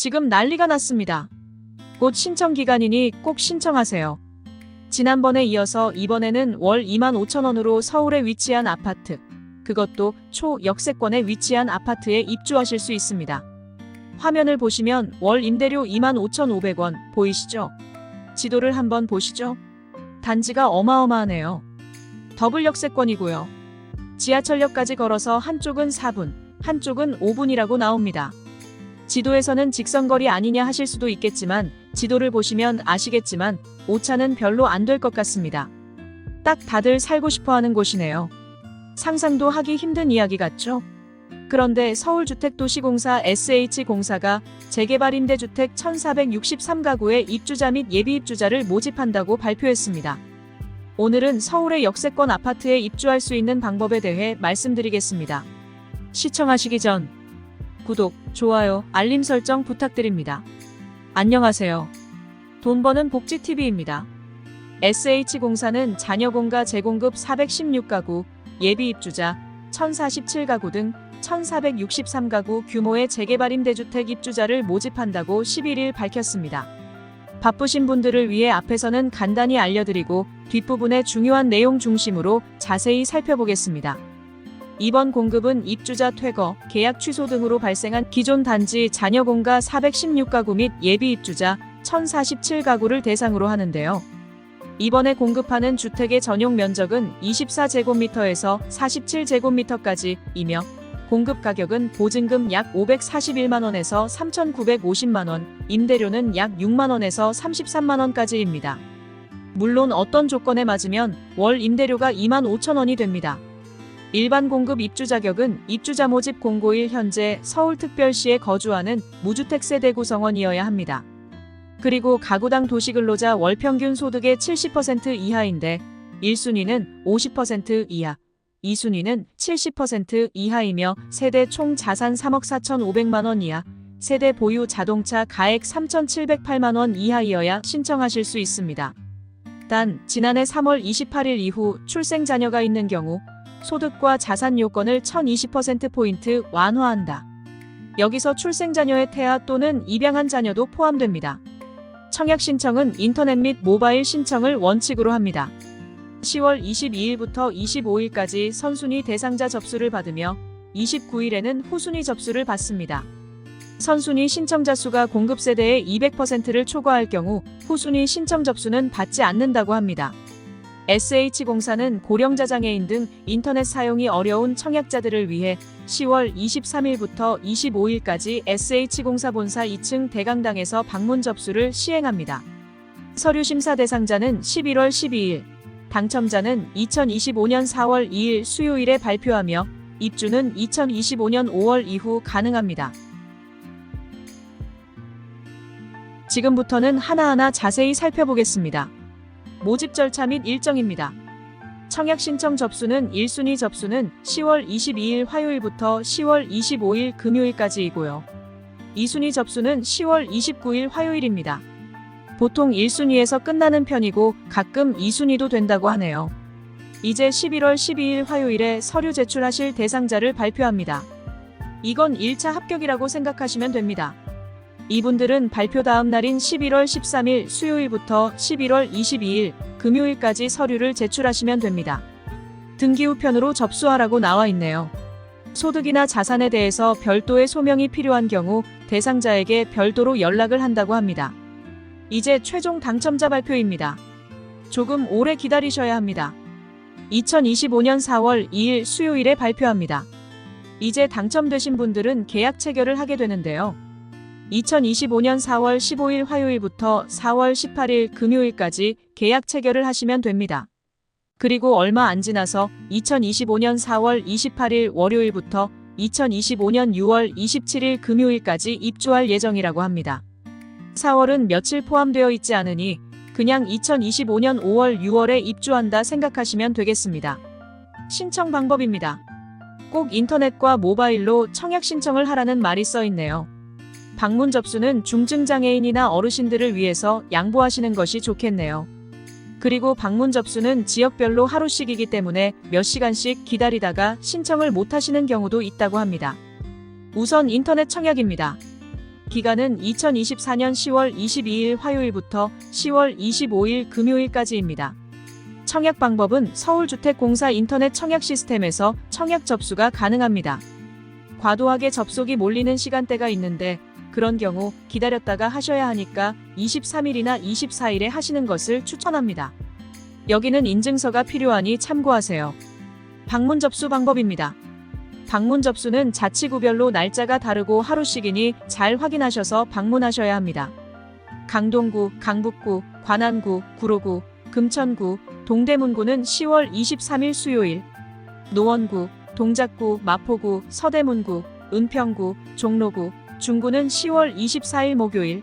지금 난리가 났습니다. 곧 신청 기간이니 꼭 신청하세요. 지난번에 이어서 이번에는 월 25,000원으로 서울에 위치한 아파트, 그것도 초역세권에 위치한 아파트에 입주하실 수 있습니다. 화면을 보시면 월 임대료 25,500원 보이시죠? 지도를 한번 보시죠. 단지가 어마어마하네요. 더블 역세권이고요. 지하철역까지 걸어서 한쪽은 4분, 한쪽은 5분이라고 나옵니다. 지도에서는 직선거리 아니냐 하실 수도 있겠지만 지도를 보시면 아시겠지만 오차는 별로 안 될 것 같습니다. 딱 다들 살고 싶어하는 곳이네요. 상상도 하기 힘든 이야기 같죠? 그런데 서울주택도시공사 SH공사가 재개발 임대주택 1463가구의 입주자 및 예비입주자를 모집한다고 발표했습니다. 오늘은 서울의 역세권 아파트에 입주할 수 있는 방법에 대해 말씀드리겠습니다. 시청하시기 전 구독, 좋아요, 알림 설정 부탁드립니다. 안녕하세요. 돈 버는 복지TV입니다. SH공사는 자녀공가 재공급 416가구, 예비입주자 1047가구 등 1463가구 규모의 재개발 임대주택 입주자를 모집한다고 11일 밝혔습니다. 바쁘신 분들을 위해 앞에서는 간단히 알려드리고 뒷부분의 중요한 내용 중심으로 자세히 살펴보겠습니다. 이번 공급은 입주자 퇴거, 계약 취소 등으로 발생한 기존 단지 자녀공가 416가구 및 예비입주자 1047가구를 대상으로 하는데요. 이번에 공급하는 주택의 전용 면적은 24제곱미터에서 47제곱미터까지이며 공급 가격은 보증금 약 541만원에서 3,950만원, 임대료는 약 6만원에서 33만원까지입니다. 물론 어떤 조건에 맞으면 월 임대료가 25,000원이 됩니다. 일반 공급 입주 자격은 입주자 모집 공고일 현재 서울특별시에 거주하는 무주택 세대 구성원이어야 합니다. 그리고 가구당 도시근로자 월평균 소득의 70% 이하인데 1순위는 50% 이하, 2순위는 70% 이하이며 세대 총 자산 3억 4,500만원 이하, 세대 보유 자동차 가액 3,708만원 이하이어야 신청하실 수 있습니다. 단, 지난해 3월 28일 이후 출생 자녀가 있는 경우 소득과 자산 요건을 1,020%포인트 완화한다. 여기서 출생 자녀의 태아 또는 입양한 자녀도 포함됩니다. 청약 신청은 인터넷 및 모바일 신청을 원칙으로 합니다. 10월 22일부터 25일까지 선순위 대상자 접수를 받으며 29일에는 후순위 접수를 받습니다. 선순위 신청자 수가 공급 세대의 200%를 초과할 경우 후순위 신청 접수는 받지 않는다고 합니다. SH공사는 고령자 장애인 등 인터넷 사용이 어려운 청약자들을 위해 10월 23일부터 25일까지 SH공사 본사 2층 대강당에서 방문 접수를 시행합니다. 서류 심사 대상자는 11월 12일, 당첨자는 2025년 4월 2일 수요일에 발표하며 입주는 2025년 5월 이후 가능합니다. 지금부터는 하나하나 자세히 살펴보겠습니다. 모집 절차 및 일정입니다. 청약 신청 접수는 1순위 접수는 10월 22일 화요일부터 10월 25일 금요일까지이고요. 2순위 접수는 10월 29일 화요일입니다. 보통 1순위에서 끝나는 편이고 가끔 2순위도 된다고 하네요. 이제 11월 12일 화요일에 서류 제출하실 대상자를 발표합니다. 이건 1차 합격이라고 생각하시면 됩니다. 이분들은 발표 다음 날인 11월 13일 수요일부터 11월 22일 금요일까지 서류를 제출하시면 됩니다. 등기 우편으로 접수하라고 나와 있네요. 소득이나 자산에 대해서 별도의 소명이 필요한 경우 대상자에게 별도로 연락을 한다고 합니다. 이제 최종 당첨자 발표입니다. 조금 오래 기다리셔야 합니다. 2025년 4월 2일 수요일에 발표합니다. 이제 당첨되신 분들은 계약 체결을 하게 되는데요. 2025년 4월 15일 화요일부터 4월 18일 금요일까지 계약 체결을 하시면 됩니다. 그리고 얼마 안 지나서 2025년 4월 28일 월요일부터 2025년 6월 27일 금요일까지 입주할 예정이라고 합니다. 4월은 며칠 포함되어 있지 않으니 그냥 2025년 5월 6월에 입주한다 생각하시면 되겠습니다. 신청 방법입니다. 꼭 인터넷과 모바일로 청약 신청을 하라는 말이 써 있네요. 방문 접수는 중증장애인이나 어르신들을 위해서 양보하시는 것이 좋겠네요. 그리고 방문 접수는 지역별로 하루씩이기 때문에 몇 시간씩 기다리다가 신청을 못 하시는 경우도 있다고 합니다. 우선 인터넷 청약입니다. 기간은 2024년 10월 22일 화요일부터 10월 25일 금요일까지입니다. 청약 방법은 서울주택공사 인터넷 청약 시스템에서 청약 접수가 가능합니다. 과도하게 접속이 몰리는 시간대가 있는데 그런 경우 기다렸다가 하셔야 하니까 23일이나 24일에 하시는 것을 추천합니다. 여기는 인증서가 필요하니 참고하세요. 방문 접수 방법입니다. 방문 접수는 자치구별로 날짜가 다르고 하루씩이니 잘 확인하셔서 방문하셔야 합니다. 강동구, 강북구, 관안구, 구로구, 금천구, 동대문구는 10월 23일 수요일, 노원구, 동작구, 마포구, 서대문구, 은평구, 종로구, 중구는 10월 24일 목요일,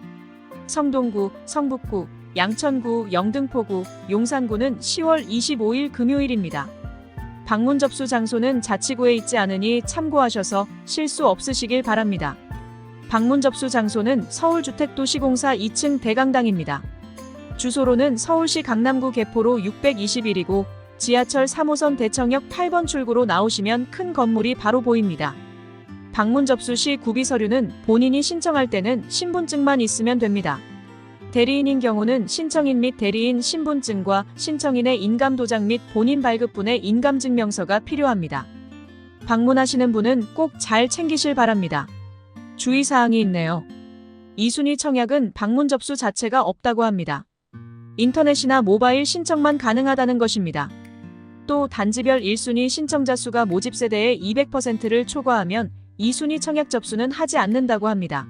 성동구, 성북구, 양천구, 영등포구, 용산구는 10월 25일 금요일입니다. 방문 접수 장소는 자치구에 있지 않으니 참고하셔서 실수 없으시길 바랍니다. 방문 접수 장소는 서울주택도시공사 2층 대강당입니다. 주소로는 서울시 강남구 개포로 621이고 지하철 3호선 대청역 8번 출구로 나오시면 큰 건물이 바로 보입니다. 방문 접수 시 구비 서류는 본인이 신청할 때는 신분증만 있으면 됩니다. 대리인인 경우는 신청인 및 대리인 신분증과 신청인의 인감도장 및 본인 발급분의 인감증명서가 필요합니다. 방문하시는 분은 꼭 잘 챙기실 바랍니다. 주의사항이 있네요. 2순위 청약은 방문 접수 자체가 없다고 합니다. 인터넷이나 모바일 신청만 가능하다는 것입니다. 또 단지별 1순위 신청자 수가 모집 세대의 200%를 초과하면 2순위 청약 접수는 하지 않는다고 합니다.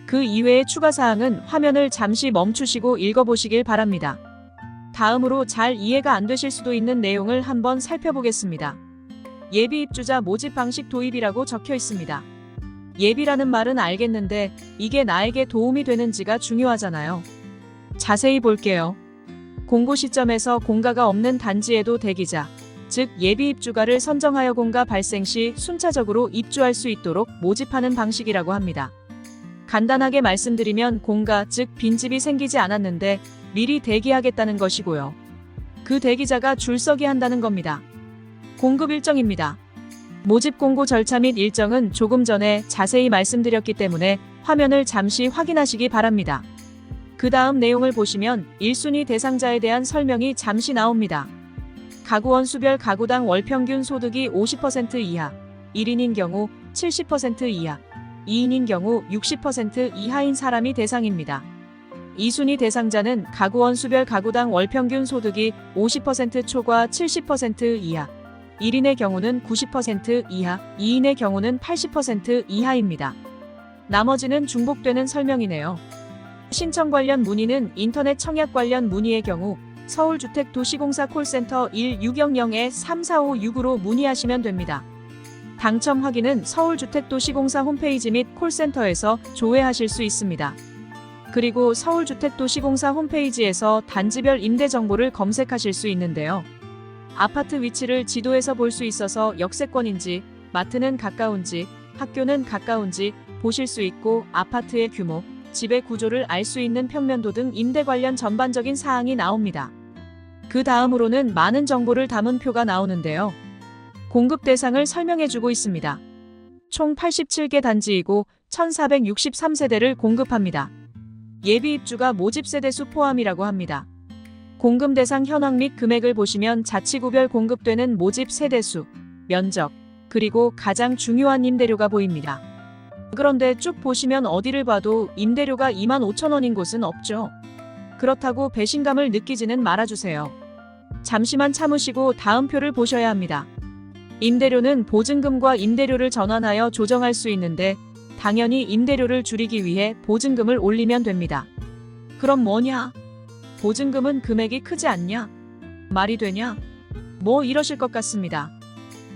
그 이외의 추가사항은 화면을 잠시 멈추시고 읽어보시길 바랍니다. 다음으로 잘 이해가 안 되실 수도 있는 내용을 한번 살펴보겠습니다. 예비 입주자 모집 방식 도입이라고 적혀 있습니다. 예비라는 말은 알겠는데 이게 나에게 도움이 되는지가 중요하잖아요. 자세히 볼게요. 공고 시점에서 공가가 없는 단지에도 대기자, 즉 예비 입주가를 선정하여 공가 발생 시 순차적으로 입주할 수 있도록 모집하는 방식이라고 합니다. 간단하게 말씀드리면 공가, 즉 빈집이 생기지 않았는데 미리 대기하겠다는 것이고요. 그 대기자가 줄서기 한다는 겁니다. 공급 일정입니다. 모집 공고 절차 및 일정은 조금 전에 자세히 말씀드렸기 때문에 화면을 잠시 확인하시기 바랍니다. 그 다음 내용을 보시면 1순위 대상자에 대한 설명이 잠시 나옵니다. 가구원 수별 가구당 월평균 소득이 50% 이하, 1인인 경우 70% 이하, 2인인 경우 60% 이하인 사람이 대상입니다. 2순위 대상자는 가구원 수별 가구당 월평균 소득이 50% 초과 70% 이하, 1인의 경우는 90% 이하, 2인의 경우는 80% 이하입니다. 나머지는 중복되는 설명이네요. 신청 관련 문의는 인터넷 청약 관련 문의의 경우 서울주택도시공사 콜센터 1600-3456으로 문의하시면 됩니다. 당첨 확인은 서울주택도시공사 홈페이지 및 콜센터에서 조회하실 수 있습니다. 그리고 서울주택도시공사 홈페이지에서 단지별 임대 정보를 검색하실 수 있는데요. 아파트 위치를 지도에서 볼 수 있어서 역세권인지, 마트는 가까운지, 학교는 가까운지 보실 수 있고 아파트의 규모, 집의 구조를 알 수 있는 평면도 등 임대 관련 전반적인 사항이 나옵니다. 그 다음으로는 많은 정보를 담은 표가 나오는데요. 공급 대상을 설명해주고 있습니다. 총 87개 단지이고 1463세대를 공급합니다. 예비 입주가 모집 세대수 포함이라고 합니다. 공급 대상 현황 및 금액을 보시면 자치구별 공급되는 모집 세대수, 면적, 그리고 가장 중요한 임대료가 보입니다. 그런데 쭉 보시면 어디를 봐도 임대료가 25,000원인 곳은 없죠. 그렇다고 배신감을 느끼지는 말아주세요. 잠시만 참으시고 다음 표를 보셔야 합니다. 임대료는 보증금과 임대료를 전환하여 조정할 수 있는데 당연히 임대료를 줄이기 위해 보증금을 올리면 됩니다. 그럼 뭐냐? 보증금은 금액이 크지 않냐? 말이 되냐? 뭐 이러실 것 같습니다.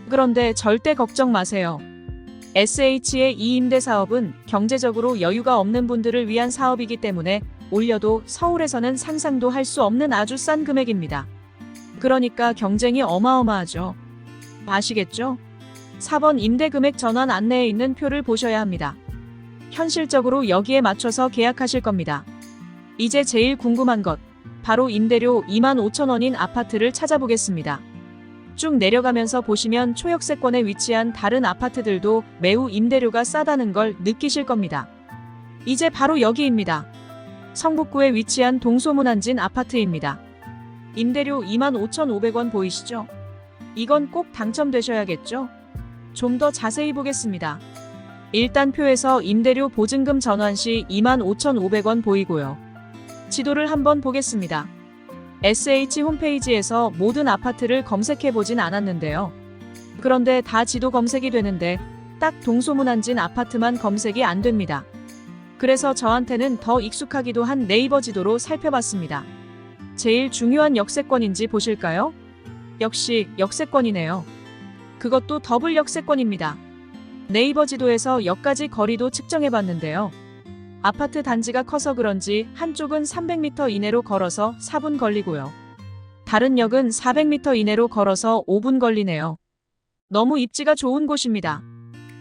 그런데 절대 걱정 마세요. SH의 이 임대사업은 경제적으로 여유가 없는 분들을 위한 사업이기 때문에 올려도 서울에서는 상상도 할 수 없는 아주 싼 금액입니다. 그러니까 경쟁이 어마어마하죠. 아시겠죠? 4번 임대금액 전환 안내에 있는 표를 보셔야 합니다. 현실적으로 여기에 맞춰서 계약하실 겁니다. 이제 제일 궁금한 것, 바로 임대료 25,000원인 아파트를 찾아보겠습니다. 쭉 내려가면서 보시면 초역세권에 위치한 다른 아파트들도 매우 임대료가 싸다는 걸 느끼실 겁니다. 이제 바로 여기입니다. 성북구에 위치한 동소문안진 아파트입니다. 임대료 25,500원 보이시죠? 이건 꼭 당첨되셔야겠죠? 좀 더 자세히 보겠습니다. 일단 표에서 임대료 보증금 전환 시 25,500원 보이고요. 지도를 한번 보겠습니다. SH 홈페이지에서 모든 아파트를 검색해 보진 않았는데요. 그런데 다 지도 검색이 되는데 딱 동소문안진 아파트만 검색이 안 됩니다. 그래서 저한테는 더 익숙하기도 한 네이버 지도로 살펴봤습니다. 제일 중요한 역세권인지 보실까요? 역시 역세권이네요. 그것도 더블 역세권입니다. 네이버 지도에서 역까지 거리도 측정해봤는데요. 아파트 단지가 커서 그런지 한쪽은 300m 이내로 걸어서 4분 걸리고요. 다른 역은 400m 이내로 걸어서 5분 걸리네요. 너무 입지가 좋은 곳입니다.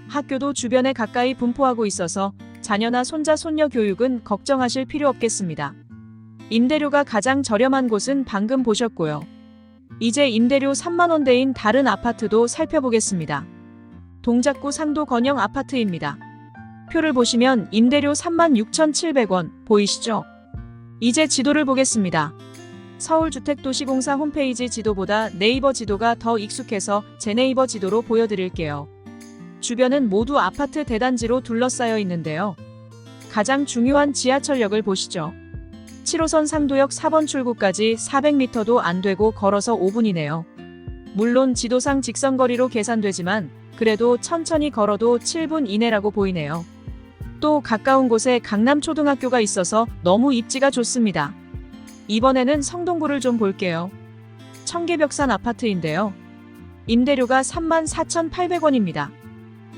학교도 주변에 가까이 분포하고 있어서 자녀나 손자 손녀 교육은 걱정하실 필요 없겠습니다. 임대료가 가장 저렴한 곳은 방금 보셨고요. 이제 임대료 3만원대인 다른 아파트도 살펴보겠습니다. 동작구 상도 건영 아파트입니다. 표를 보시면 임대료 36,700원 보이시죠? 이제 지도를 보겠습니다. 서울주택도시공사 홈페이지 지도보다 네이버 지도가 더 익숙해서 제 네이버 지도로 보여드릴게요. 주변은 모두 아파트 대단지로 둘러싸여 있는데요. 가장 중요한 지하철역을 보시죠. 7호선 상도역 4번 출구까지 400m도 안 되고 걸어서 5분이네요. 물론 지도상 직선거리로 계산되지만 그래도 천천히 걸어도 7분 이내라고 보이네요. 또 가까운 곳에 강남초등학교가 있어서 너무 입지가 좋습니다. 이번에는 성동구를 좀 볼게요. 청계벽산 아파트인데요. 임대료가 34,800원입니다.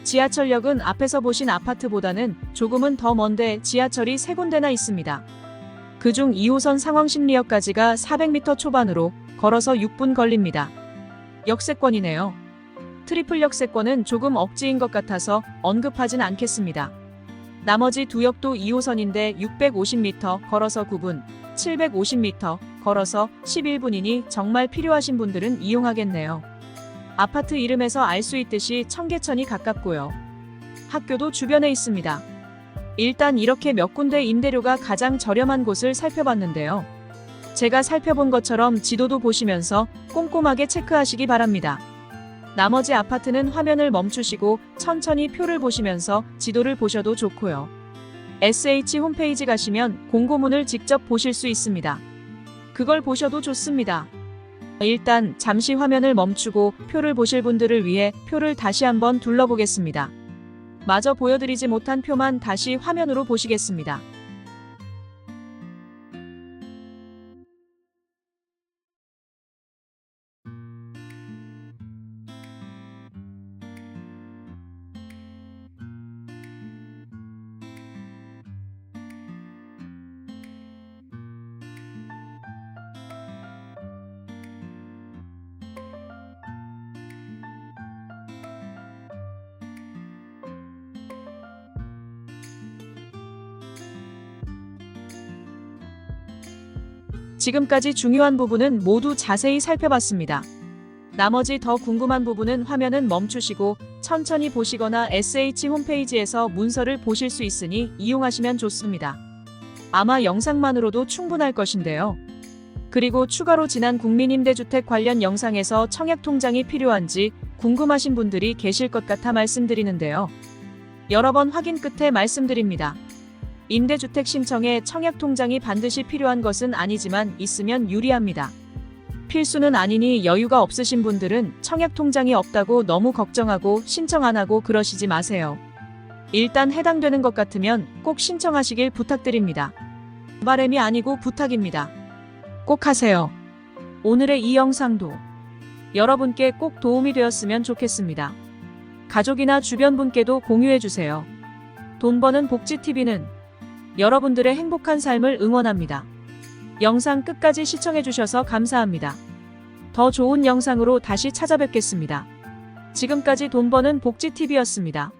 지하철역은 앞에서 보신 아파트보다는 조금은 더 먼데 지하철이 3군데나 있습니다. 그중 2호선 상황심리역까지가 400m 초반으로 걸어서 6분 걸립니다. 역세권이네요. 트리플 역세권은 조금 억지인 것 같아서 언급하진 않겠습니다. 나머지 두 역도 2호선인데 650m 걸어서 9분, 750m 걸어서 11분이니 정말 필요하신 분들은 이용하겠네요. 아파트 이름에서 알 수 있듯이 청계천이 가깝고요. 학교도 주변에 있습니다. 일단 이렇게 몇 군데 임대료가 가장 저렴한 곳을 살펴봤는데요. 제가 살펴본 것처럼 지도도 보시면서 꼼꼼하게 체크하시기 바랍니다. 나머지 아파트는 화면을 멈추시고 천천히 표를 보시면서 지도를 보셔도 좋고요. SH 홈페이지 가시면 공고문을 직접 보실 수 있습니다. 그걸 보셔도 좋습니다. 일단 잠시 화면을 멈추고 표를 보실 분들을 위해 표를 다시 한번 둘러보겠습니다. 마저 보여드리지 못한 표만 다시 화면으로 보시겠습니다. 지금까지 중요한 부분은 모두 자세히 살펴봤습니다. 나머지 더 궁금한 부분은 화면은 멈추시고 천천히 보시거나 SH 홈페이지에서 문서를 보실 수 있으니 이용하시면 좋습니다. 아마 영상만으로도 충분할 것인데요. 그리고 추가로 지난 국민임대주택 관련 영상에서 청약통장이 필요한지 궁금하신 분들이 계실 것 같아 말씀드리는데요. 여러 번 확인 끝에 말씀드립니다. 임대주택 신청에 청약통장이 반드시 필요한 것은 아니지만 있으면 유리합니다. 필수는 아니니 여유가 없으신 분들은 청약통장이 없다고 너무 걱정하고 신청 안 하고 그러시지 마세요. 일단 해당되는 것 같으면 꼭 신청하시길 부탁드립니다. 바람이 아니고 부탁입니다. 꼭 하세요. 오늘의 이 영상도 여러분께 꼭 도움이 되었으면 좋겠습니다. 가족이나 주변 분께도 공유해주세요. 돈 버는 복지TV는 여러분들의 행복한 삶을 응원합니다. 영상 끝까지 시청해주셔서 감사합니다. 더 좋은 영상으로 다시 찾아뵙겠습니다. 지금까지 돈 버는 복지TV였습니다.